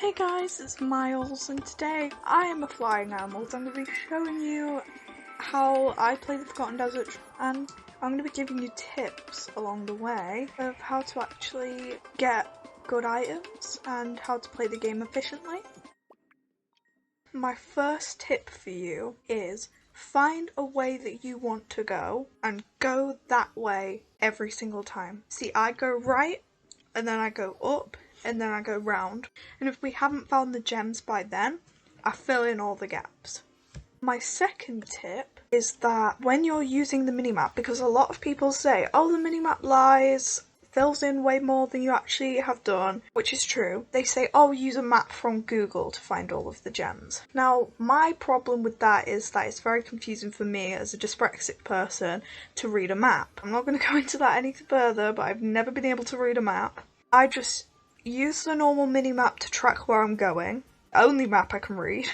Hey guys, it's Miles, and today I am a flying animal. I'm going to be showing you how I play the Forgotten Desert, and I'm going to be giving you tips along the way of how to actually get good items and how to play the game efficiently. My first tip for you is find a way that you want to go and go that way every single time. See, I go right, and then I go up, and then I go round. And if we haven't found the gems by then, I fill in all the gaps. My second tip is that when you're using the minimap, because a lot of people say, oh, the minimap lies, fills in way more than you actually have done, which is true. They say, oh, use a map from Google to find all of the gems. Now, my problem with that is that it's very confusing for me as a dyslexic person to read a map. I'm not going to go into that any further, but I've never been able to read a map. I just use the normal minimap to track where I'm going, only map I can read,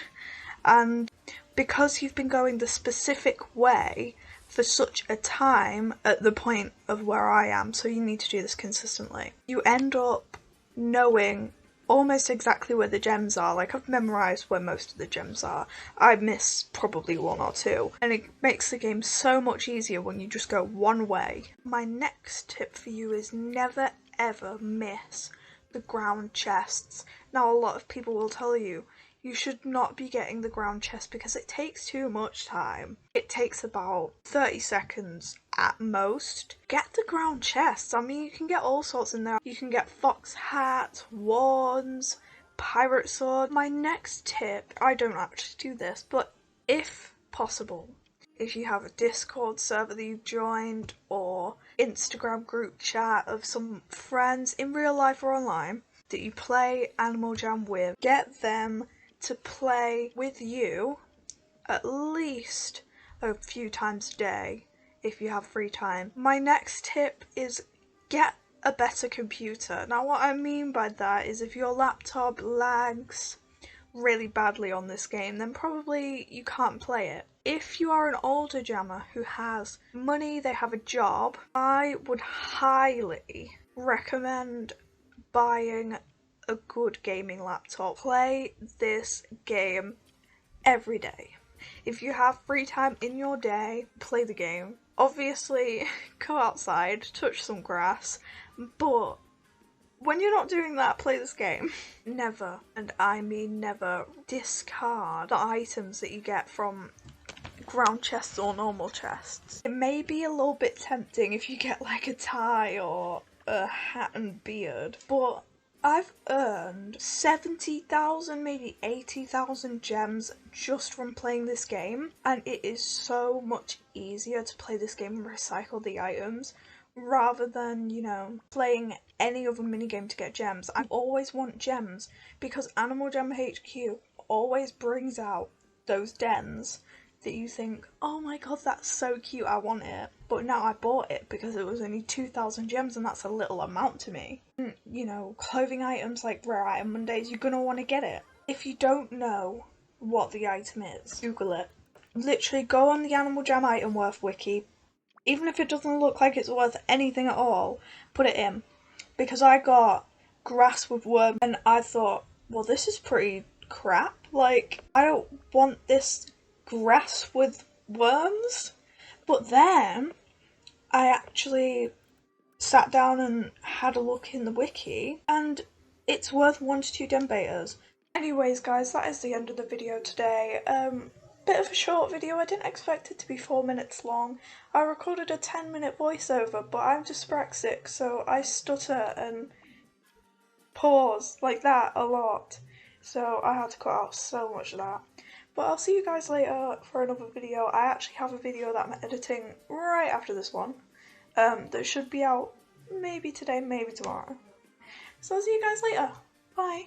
and because you've been going the specific way for such a time at the point of where I am, so you need to do this consistently, you end up knowing almost exactly where the gems are. Like, I've memorised where most of the gems are. I miss probably one or two, and it makes the game so much easier when you just go one way. My next tip for you is never ever miss the ground chests. Now, a lot of people will tell you you should not be getting the ground chest because it takes too much time. It takes about 30 seconds at most. Get the ground chests. I mean, you can get all sorts in there. You can get fox hat, wands, pirate sword. My next tip, I don't actually do this, but if possible, if you have a Discord server that you've joined or Instagram group chat of some friends in real life or online that you play Animal Jam with, get them to play with you at least a few times a day if you have free time. My next tip is get a better computer. Now, what I mean by that is if your laptop lags really badly on this game, then probably you can't play it. If you are an older jammer who has money, they have a job, I would highly recommend buying a good gaming laptop. Play this game every day. If you have free time in your day, play the game. Obviously, go outside, touch some grass, but when you're not doing that, play this game. Never, and I mean never, discard the items that you get from ground chests or normal chests. It may be a little bit tempting if you get like a tie or a hat and beard, but I've earned 70,000, maybe 80,000 gems just from playing this game, and it is so much easier to play this game and recycle the items rather than, playing any other minigame to get gems. I always want gems because Animal Jam HQ always brings out those dens that you think, oh my god, that's so cute, I want it. But now I bought it because it was only 2,000 gems and that's a little amount to me. Clothing items like Rare Item Mondays, you're gonna want to get it. If you don't know what the item is, Google it. Literally go on the Animal Jam Item Worth wiki. Even if it doesn't look like it's worth anything at all, put it in. Because I got grass with worms and I thought, well, this is pretty crap. Like, I don't want this grass with worms. But then I actually sat down and had a look in the wiki and it's worth 1 to 2 dem betas. Anyways guys, that is the end of the video today. Bit of a short video. I didn't expect it to be 4 minutes long. I recorded a 10-minute voiceover, but I'm dyslexic, so I stutter and pause like that a lot. So I had to cut out so much of that. But I'll see you guys later for another video. I actually have a video that I'm editing right after this one. That should be out maybe today, maybe tomorrow. So I'll see you guys later. Bye.